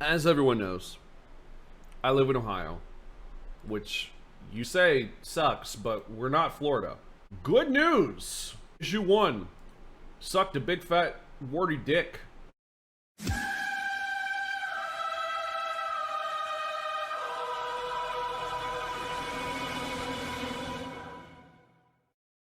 As everyone knows, I live in Ohio, which you say sucks, but we're not Florida. Good news! Issue 1. Sucked a big fat warty dick.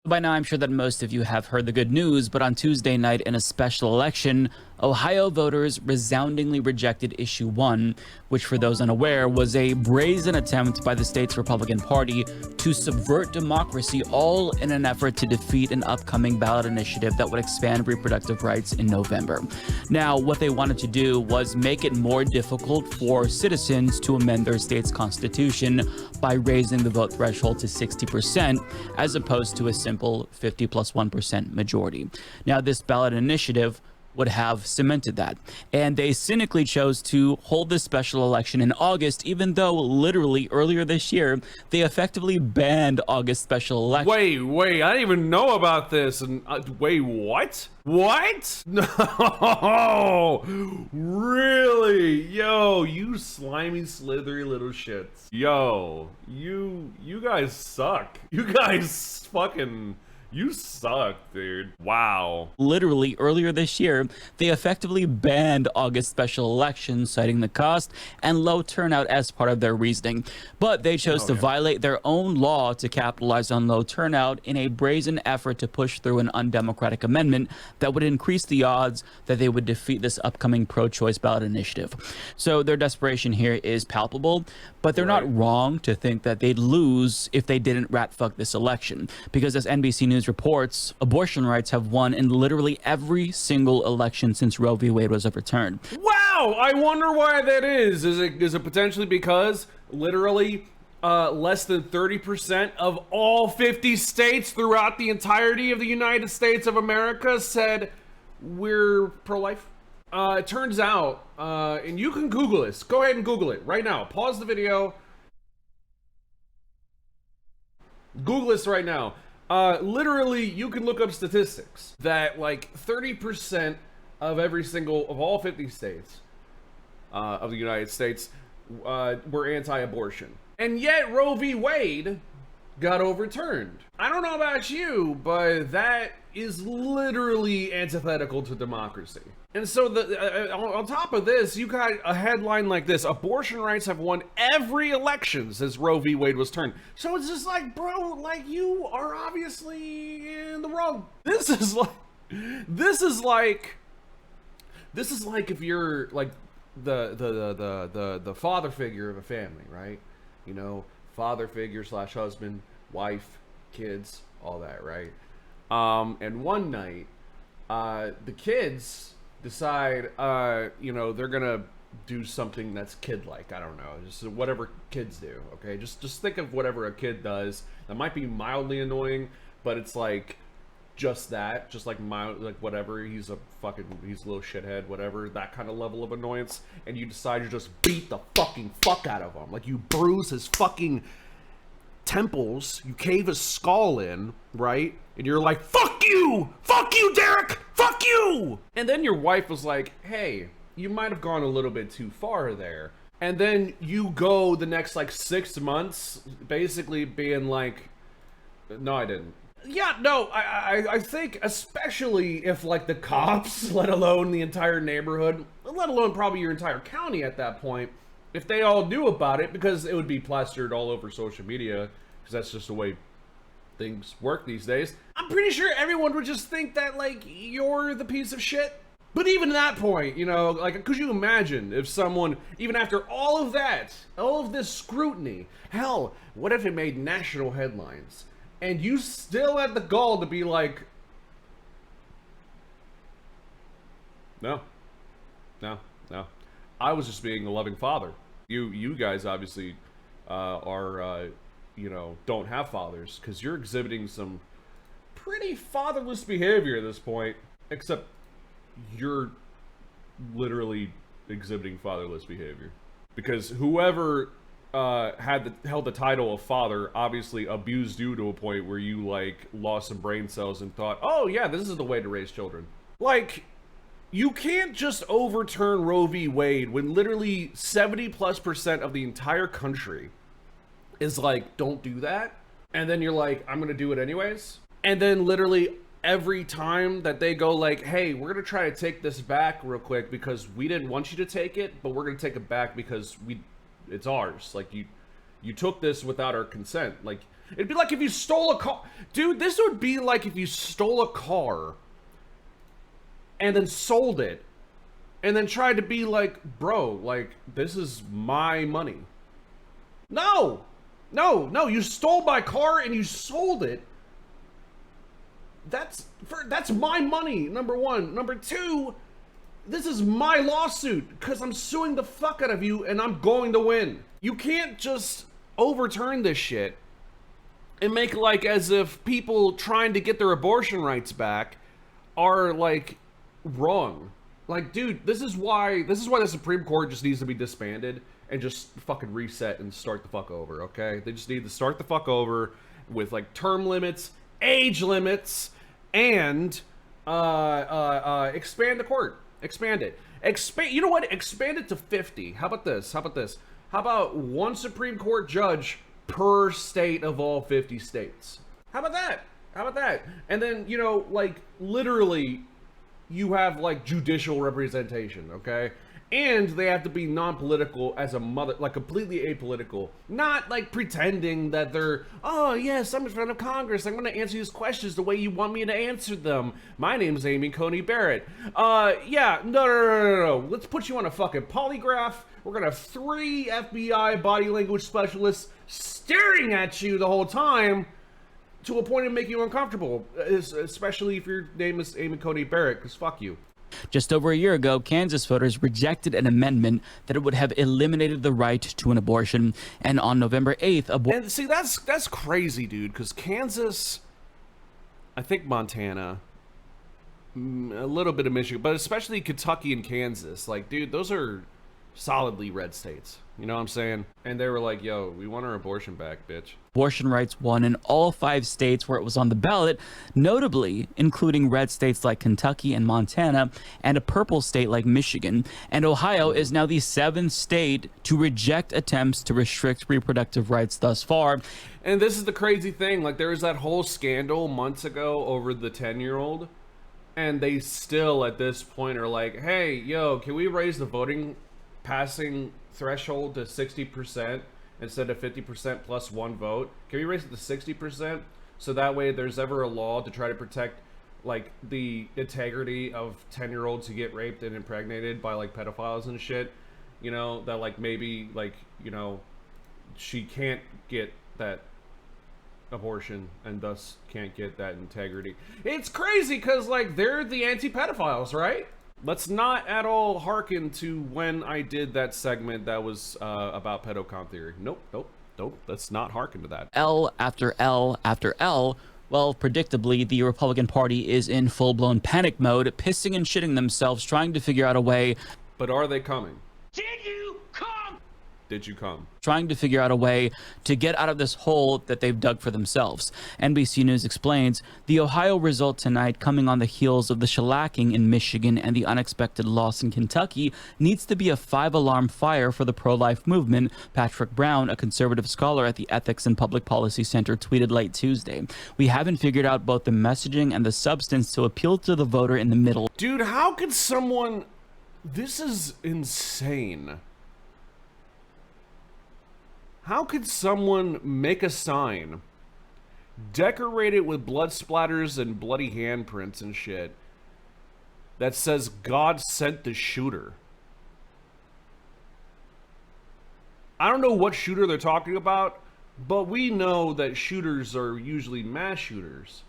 By now, I'm sure that most of you have heard the good news, but on Tuesday night in a special election, Ohio voters resoundingly rejected Issue 1, which, for those unaware, was a brazen attempt by the state's Republican Party to subvert democracy, all in an effort to defeat an upcoming ballot initiative that would expand reproductive rights in November. Now, what they wanted to do was make it more difficult for citizens to amend their state's constitution by raising the vote threshold to 60%, as opposed to a simple 50 plus 1% majority. Now, this ballot initiative would have cemented that. And they cynically chose to hold this special election in August, even though literally earlier this year, they effectively banned August special election. Wait, I didn't even know about this. And wait, what? What? No, really? Yo, you slimy, slithery little shits. Yo, you guys suck. You guys fucking... You suck, dude. Wow. Literally earlier this year, they effectively banned August special elections, citing the cost and low turnout as part of their reasoning. But they chose to violate their own law to capitalize on low turnout in a brazen effort to push through an undemocratic amendment that would increase the odds that they would defeat this upcoming pro-choice ballot initiative. So their desperation here is palpable, but they're not wrong to think that they'd lose if they didn't rat fuck this election. Because as NBC News reports, abortion rights have won in literally every single election since Roe v. Wade was overturned. Wow, I wonder why that is. Is it potentially because literally less than 30% of all 50 states throughout the entirety of the United States of America said we're pro-life? It turns out, and you can Google this. Go ahead and Google it right now. Pause the video. Google this right now. Literally, you can look up statistics that like 30% of all 50 states of the United States were anti-abortion. And yet Roe v. Wade got overturned. I don't know about you, but that is literally antithetical to democracy. And so on top of this, you got a headline like this: abortion rights have won every election since Roe v. Wade was turned. So it's just like, bro, like, you are obviously in the wrong. This is like if you're like the father figure of a family, right? You know, father figure / husband, wife, kids, all that, right? And one night, the kids decide, you know, they're gonna do something that's kid-like. I don't know, just whatever kids do. Okay, just think of whatever a kid does that might be mildly annoying, but it's like just like mild, like whatever. He's a little shithead, whatever, that kind of level of annoyance. And you decide to just beat the fucking fuck out of him, like you bruise his fucking temples, you cave his skull in, right? And you're like, fuck you, Derek, fuck you. And then your wife was like, hey, you might have gone a little bit too far there. And then you go the next like 6 months basically being like, no, I didn't. Yeah, no, I think especially if like the cops, let alone the entire neighborhood, let alone probably your entire county at that point, if they all knew about it, because it would be plastered all over social media, because that's just the way things work these days, I'm pretty sure everyone would just think that, like, you're the piece of shit. But even at that point, you know, like, could you imagine if someone, even after all of that, all of this scrutiny, hell, what if it made national headlines, and you still had the gall to be like, no, I was just being a loving father. You guys obviously are, you know, don't have fathers, because you're exhibiting some pretty fatherless behavior at this point. Except you're literally exhibiting fatherless behavior, because whoever held the title of father obviously abused you to a point where you like lost some brain cells and thought, oh yeah, this is the way to raise children. Like, You can't just overturn Roe v. Wade when literally 70+% of the entire country is like, don't do that. And then you're like, I'm gonna do it anyways. And then literally every time that they go like, hey, we're gonna try to take this back real quick because we didn't want you to take it, but we're gonna take it back because it's ours. Like you took this without our consent. Like, it'd be like if you stole a car. Dude, this would be like if you stole a car and then sold it and then tried to be like, bro, like, this is my money. No, you stole my car and you sold it. That's my money, number one. Number two, this is my lawsuit because I'm suing the fuck out of you and I'm going to win. You can't just overturn this shit and make like as if people trying to get their abortion rights back are like wrong. Like, dude, this is why the Supreme Court just needs to be disbanded and just fucking reset and start the fuck over, okay? They just need to start the fuck over with like term limits, age limits, and expand the court. Expand it. You know what? Expand it to 50. How about this? How about one Supreme Court judge per state of all 50 states? How about that? And then, you know, like, literally, you have, like, judicial representation, okay? And they have to be non-political as a mother, like, completely apolitical. Not, like, pretending that they're, oh, yes, I'm in front of Congress. I'm going to answer these questions the way you want me to answer them. My name's Amy Coney Barrett. Yeah, no. Let's put you on a fucking polygraph. We're going to have 3 FBI body language specialists staring at you the whole time to a point of making you uncomfortable, especially if your name is Amy Coney Barrett, because fuck you. Just over a year ago, Kansas voters rejected an amendment that it would have eliminated the right to an abortion. And on November 8th, and see, that's crazy, dude, because Kansas, I think Montana, a little bit of Michigan, but especially Kentucky and Kansas, like, dude, those are solidly red states. You know what I'm saying? And they were like, yo, we want our abortion back, bitch. Abortion rights won in all 5 states where it was on the ballot, notably including red states like Kentucky and Montana, and a purple state like Michigan. And Ohio is now the 7th state to reject attempts to restrict reproductive rights thus far. And this is the crazy thing. Like, there was that whole scandal months ago over the 10-year-old. And they still, at this point, are like, hey, yo, can we raise the passing threshold to 60% instead of 50% plus 1 vote? Can we raise it to 60% so that way if there's ever a law to try to protect like the integrity of 10-year-olds who get raped and impregnated by like pedophiles and shit, you know, that like maybe like, you know, she can't get that abortion and thus can't get that integrity. It's crazy because like they're the anti-pedophiles, right? Let's not at all hearken to when I did that segment that was about pedocom theory. Nope. Let's not hearken to that. L after L after L. Well, predictably, the Republican Party is in full-blown panic mode, pissing and shitting themselves, trying to figure out a way. But are they coming? Did you come? Trying to figure out a way to get out of this hole that they've dug for themselves. NBC News explains, the Ohio result tonight, coming on the heels of the shellacking in Michigan and the unexpected loss in Kentucky, needs to be a 5-alarm fire for the pro-life movement. Patrick Brown, a conservative scholar at the Ethics and Public Policy Center, tweeted late Tuesday, we haven't figured out both the messaging and the substance to appeal to the voter in the middle. Dude, how could someone... This is insane. How could someone make a sign, decorate it with blood splatters and bloody handprints and shit, that says God sent the shooter? I don't know what shooter they're talking about, but we know that shooters are usually mass shooters.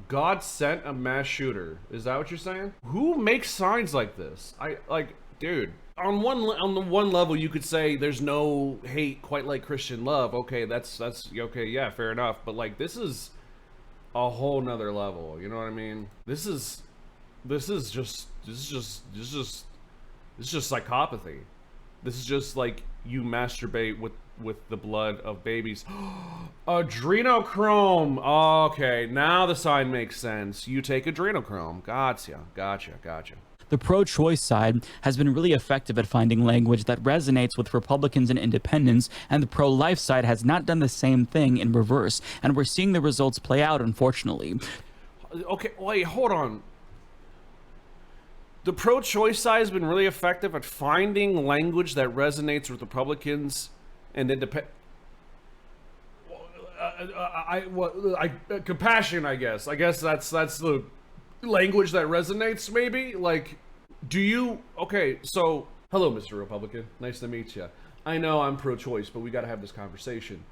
God sent a mass shooter. Is that what you're saying? Who makes signs like this? Dude. On the one level, you could say there's no hate quite like Christian love. Okay, that's okay. Yeah, fair enough. But like, this is a whole nother level. You know what I mean? This is just psychopathy. This is just like you masturbate with the blood of babies. Adrenochrome. Okay, now the sign makes sense. You take adrenochrome. Gotcha. The pro-choice side has been really effective at finding language that resonates with Republicans and independents, and the pro-life side has not done the same thing in reverse, and we're seeing the results play out, unfortunately. Okay, wait, hold on. The pro-choice side has been really effective at finding language that resonates with Republicans and independent. Compassion, I guess. I guess that's the language that resonates, maybe. Like, do you? Okay, so hello, Mr. Republican. Nice to meet you. I know I'm pro-choice, but we got to have this conversation.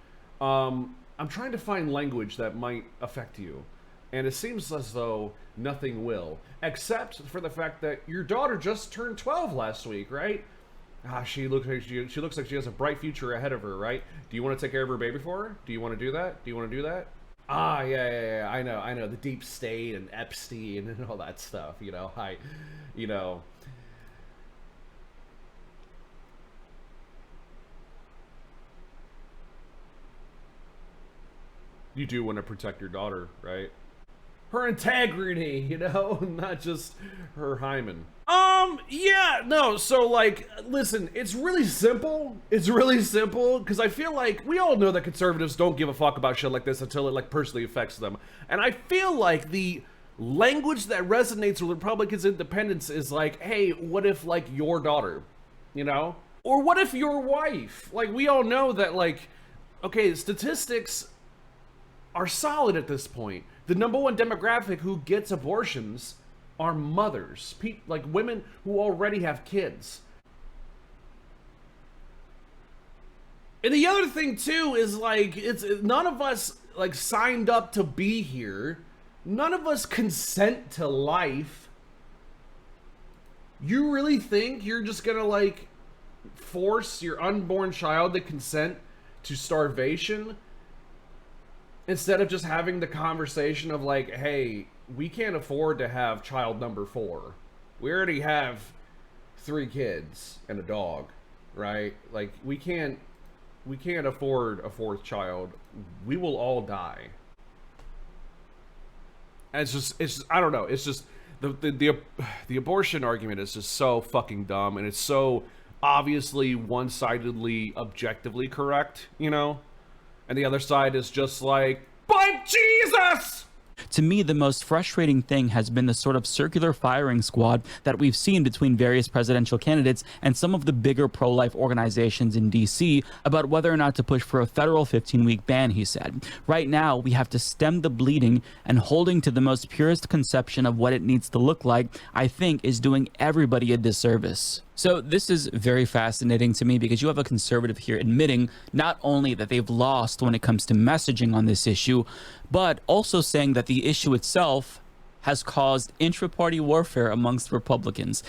I'm trying to find language that might affect you, and it seems as though nothing will, except for the fact that your daughter just turned 12 last week, right? She looks like she has a bright future ahead of her, right? Do you want to take care of her baby for her? Do you want to do that? Yeah. I know. The deep state and Epstein and all that stuff, you know. You do want to protect your daughter, right? Her integrity, you know, not just her hymen. Yeah, no, so, like, listen, it's really simple, because I feel like we all know that conservatives don't give a fuck about shit like this until it, like, personally affects them, and I feel like the language that resonates with Republicans' independence is like, hey, what if, like, your daughter, you know? Or what if your wife? Like, we all know that, like, okay, statistics are solid at this point. The number one demographic who gets abortions are mothers, like women who already have kids. And the other thing too is, like, it's none of us, like, signed up to be here. None of us consent to life. You really think you're just gonna, like, force your unborn child to consent to starvation instead of just having the conversation of, like, hey, we can't afford to have child number 4. We already have 3 kids and a dog, right? Like, we can't afford a 4th child. We will all die. And it's just I don't know. It's just the abortion argument is just so fucking dumb, and it's so obviously one-sidedly objectively correct, you know? And the other side is just like, but Jesus! To me, the most frustrating thing has been the sort of circular firing squad that we've seen between various presidential candidates and some of the bigger pro-life organizations in DC about whether or not to push for a federal 15-week ban, he said. Right now, we have to stem the bleeding, and holding to the most purest conception of what it needs to look like, I think, is doing everybody a disservice. So this is very fascinating to me because you have a conservative here admitting not only that they've lost when it comes to messaging on this issue, but also saying that the issue itself has caused intra-party warfare amongst Republicans.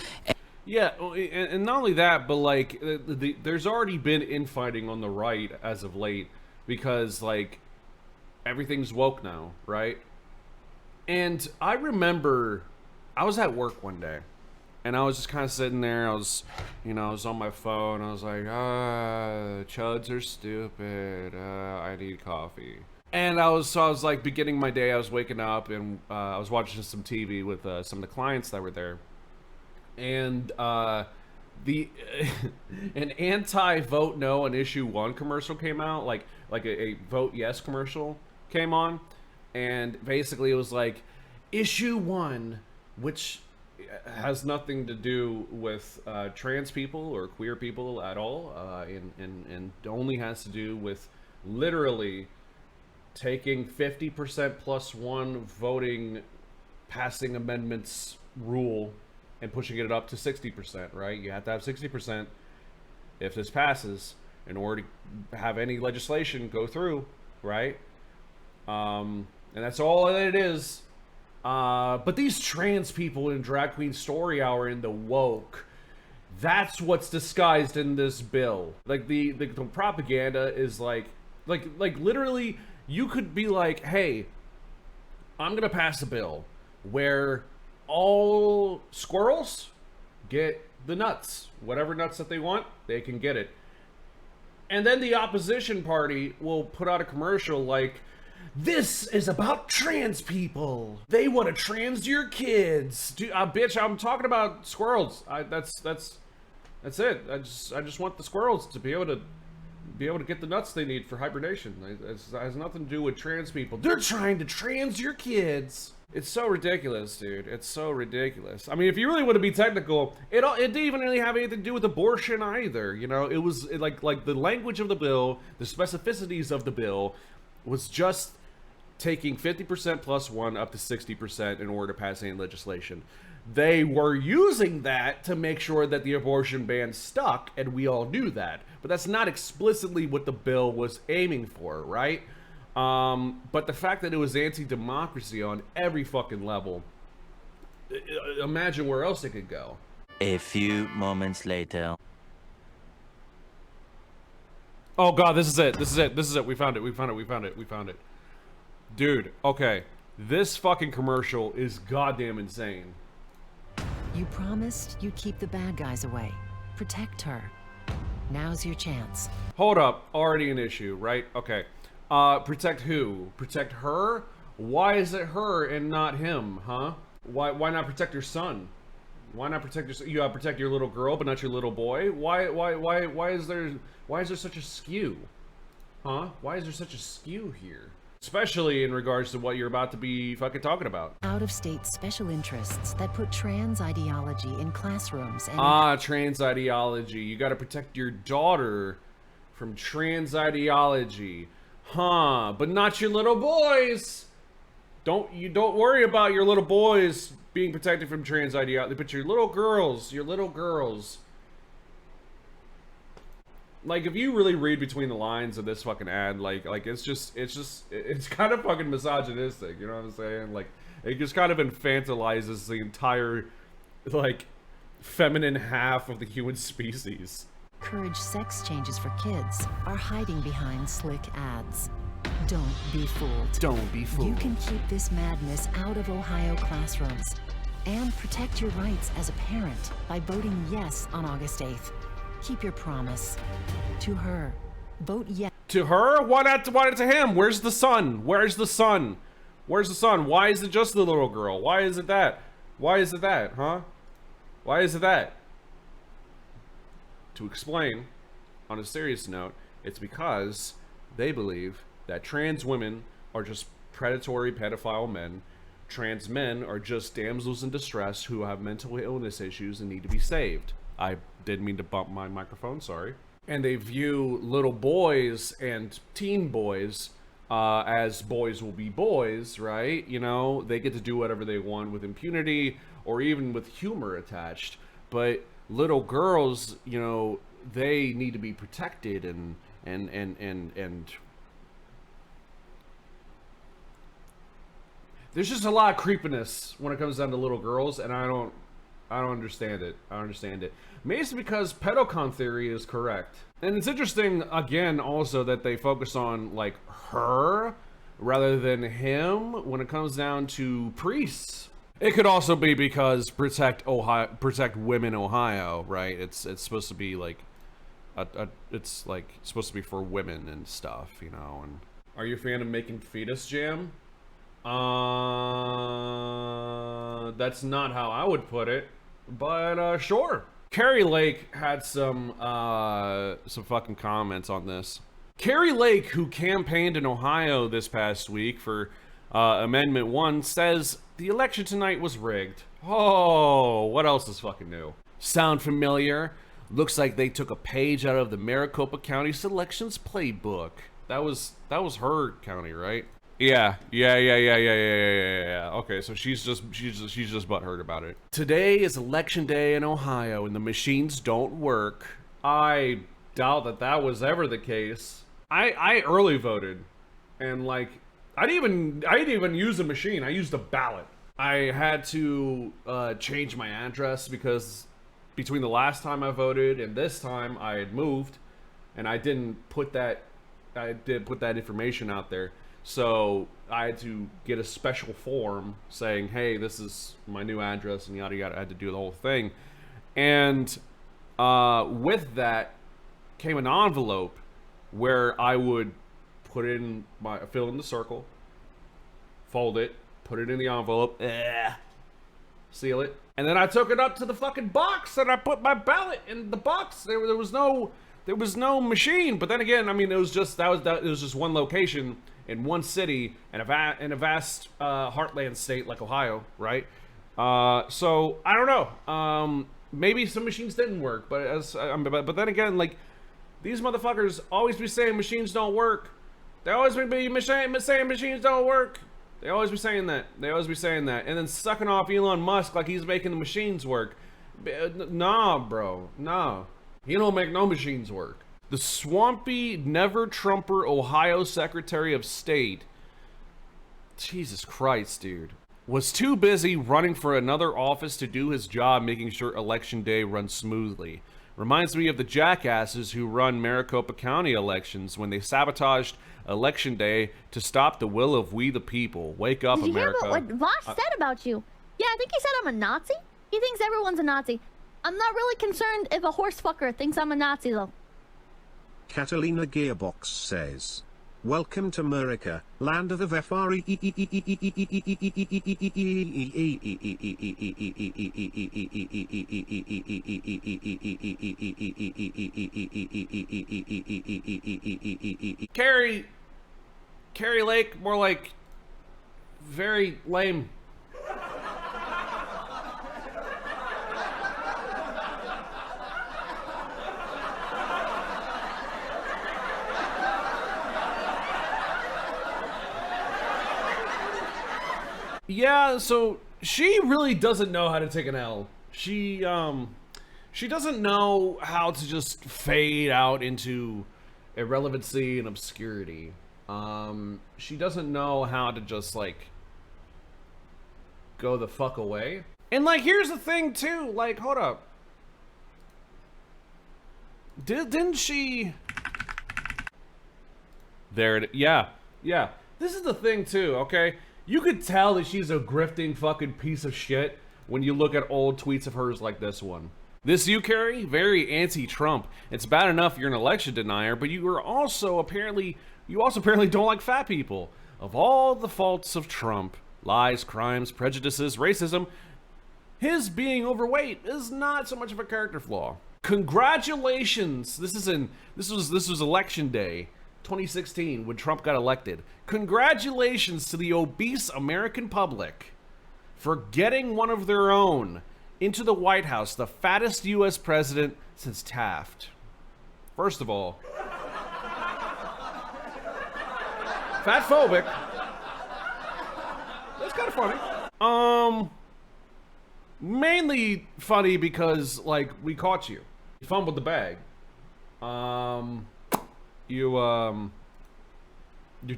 Yeah, and not only that, but, like, there's already been infighting on the right as of late because, like, everything's woke now, right? And I remember I was at work one day. And I was just kind of sitting there. I was on my phone. I was like, chuds are stupid. I need coffee. And I was like beginning my day. I was waking up and I was watching some TV with some of the clients that were there. And an anti-vote no on issue 1 commercial came out, like a vote yes commercial came on, and basically it was like issue 1, which has nothing to do with trans people or queer people at all, and only has to do with literally taking 50% plus 1 voting, passing amendments rule and pushing it up to 60%, right? You have to have 60% if this passes in order to have any legislation go through, right? And that's all that it is. But these trans people in Drag Queen Story Hour in the woke, that's what's disguised in this bill. Like, the propaganda is like literally, you could be like, hey, I'm gonna pass a bill where all squirrels get the nuts. Whatever nuts that they want, they can get it. And then the opposition party will put out a commercial like, this is about trans people. They want to trans your kids. Dude, bitch, I'm talking about squirrels. That's it. I just want the squirrels to be able to get the nuts they need for hibernation. It has nothing to do with trans people. They're trying to trans your kids. It's so ridiculous, dude. It's so ridiculous. I mean, if you really want to be technical, it didn't even really have anything to do with abortion either. You know, it was like the language of the bill, the specificities of the bill, was just taking 50% plus one up to 60% in order to pass any legislation. They were using that to make sure that the abortion ban stuck, and we all knew that. But that's not explicitly what the bill was aiming for, right? But the fact that it was anti-democracy on every fucking level, imagine where else it could go. A few moments later. Oh god, this is it. This is it. This is it. We found it. We found it. We found it. We found it. Dude, okay. This fucking commercial is goddamn insane. You promised you'd keep the bad guys away. Protect her. Now's your chance. Hold up. Already an issue, right? Okay. Protect who? Protect her? Why is it her and not him, huh? Why not protect your son? Why not protect your, you gotta protect your little girl but not your little boy? Why is there such a skew? Huh? Why is there such a skew here? Especially in regards to what you're about to be fucking talking about. Out-of-state special interests that put trans ideology in classrooms and... Trans ideology. You gotta protect your daughter from trans ideology. Huh, but not your little boys. Don't worry about your little boys being protected from trans ideology, but your little girls. Like, if you really read between the lines of this fucking ad, like it's kind of fucking misogynistic, you know what I'm saying? Like, it just kind of infantilizes the entire, like, feminine half of the human species. Encourage sex changes for kids are hiding behind slick ads. Don't be fooled. Don't be fooled. You can keep this madness out of Ohio classrooms and protect your rights as a parent by voting yes on August 8th. Keep your promise. To her. Vote yes. To her? Why not to him? Where's the son? Where's the son? Where's the son? Why is it just the little girl? Why is it that? Why is it that, huh? Why is it that? To explain, on a serious note, it's because they believe that trans women are just predatory pedophile men. Trans men are just damsels in distress who have mental illness issues and need to be saved. I didn't mean to bump my microphone, sorry. And they view little boys and teen boys as boys will be boys, right? You know, they get to do whatever they want with impunity or even with humor attached. But little girls, you know, they need to be protected and there's just a lot of creepiness when it comes down to little girls, and I don't understand it. I don't understand it. Maybe it's because pedocon theory is correct. And it's interesting, again, also that they focus on, like, her rather than him when it comes down to priests. It could also be because protect women Ohio, right? It's supposed to be like it's like supposed to be for women and stuff, you know. And are you a fan of making fetus jam? That's not how I would put it, but sure. Carrie Lake had some fucking comments on this. Carrie Lake, who campaigned in Ohio this past week for Amendment 1, says the election tonight was rigged. Oh, what else is fucking new? Sound familiar? Looks like they took a page out of the Maricopa County Selections playbook. That was her county, right? Yeah. Okay, so she's just butthurt about it. Today is election day in Ohio, and the machines don't work. I doubt that was ever the case. I early voted, and like I didn't even use a machine. I used a ballot. I had to change my address because between the last time I voted and this time I had moved, and I didn't put that. I did put that information out there. So I had to get a special form saying, hey, this is my new address and yada yada. I had to do the whole thing. And with that came an envelope where I would fill in the circle, fold it, put it in the envelope, seal it, and then I took it up to the fucking box and I put my ballot in the box. There was no machine. But then again, I mean, it was just one location in one city in a vast heartland state like Ohio, right? So I don't know. Maybe some machines didn't work, but but then again, like, these motherfuckers always be saying machines don't work. They always be saying machines don't work. They always be saying that. And then sucking off Elon Musk like he's making the machines work. Nah, bro. Nah. He don't make no machines work. The swampy, never-Trumper Ohio Secretary of State, Jesus Christ, dude, was too busy running for another office to do his job making sure Election Day runs smoothly. Reminds me of the jackasses who run Maricopa County elections when they sabotaged Election Day to stop the will of we the people. Wake up, Did you America. hear what Vosh said about you? Yeah, I think he said I'm a Nazi. He thinks everyone's a Nazi. I'm not really concerned if a horse fucker thinks I'm a Nazi, though. Catalina Gearbox says, "Welcome to America, land of the FRE." Carrie Lake, more like very lame. Yeah, so she really doesn't know how to take an L. She doesn't know how to just fade out into irrelevancy and obscurity. She doesn't know how to just, like, go the fuck away. And, like, here's the thing, too. Like, hold up. Didn't she... There it... Yeah. This is the thing, too, okay? You could tell that she's a grifting fucking piece of shit when you look at old tweets of hers like this one. This you, Carrie? Very anti-Trump. It's bad enough you're an election denier, but you also apparently don't like fat people. Of all the faults of Trump, lies, crimes, prejudices, racism, his being overweight is not so much of a character flaw. Congratulations. This was election day, 2016, when Trump got elected. Congratulations to the obese American public for getting one of their own into the White House, the fattest U.S. president since Taft. First of all, fatphobic. That's kind of funny. Mainly funny because, like, we caught you. You fumbled the bag. You're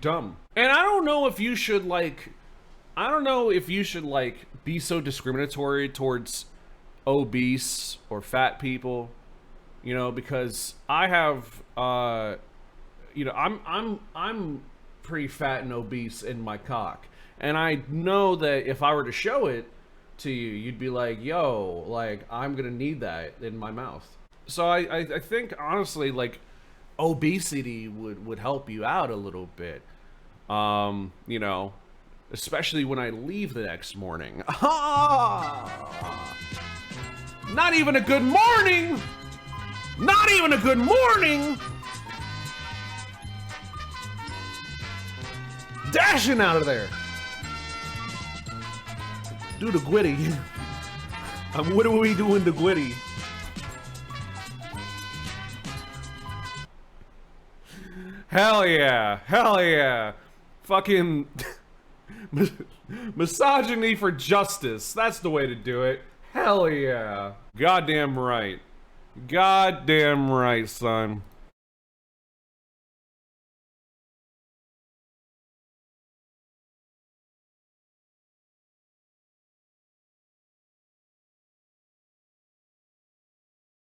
dumb. And I don't know if you should, like, be so discriminatory towards obese or fat people, you know, because I have, you know, I'm pretty fat and obese in my cock. And I know that if I were to show it to you, you'd be like, yo, like, I'm gonna need that in my mouth. So I think, honestly, like, obesity would help you out a little bit. You know, especially when I leave the next morning. Not even a good morning! Not even a good morning! Dashing out of there! Do the gwitty. What are we doing the gwitty? Hell yeah. Hell yeah. Fucking misogyny for justice. That's the way to do it. Hell yeah. Goddamn right. Goddamn right, son.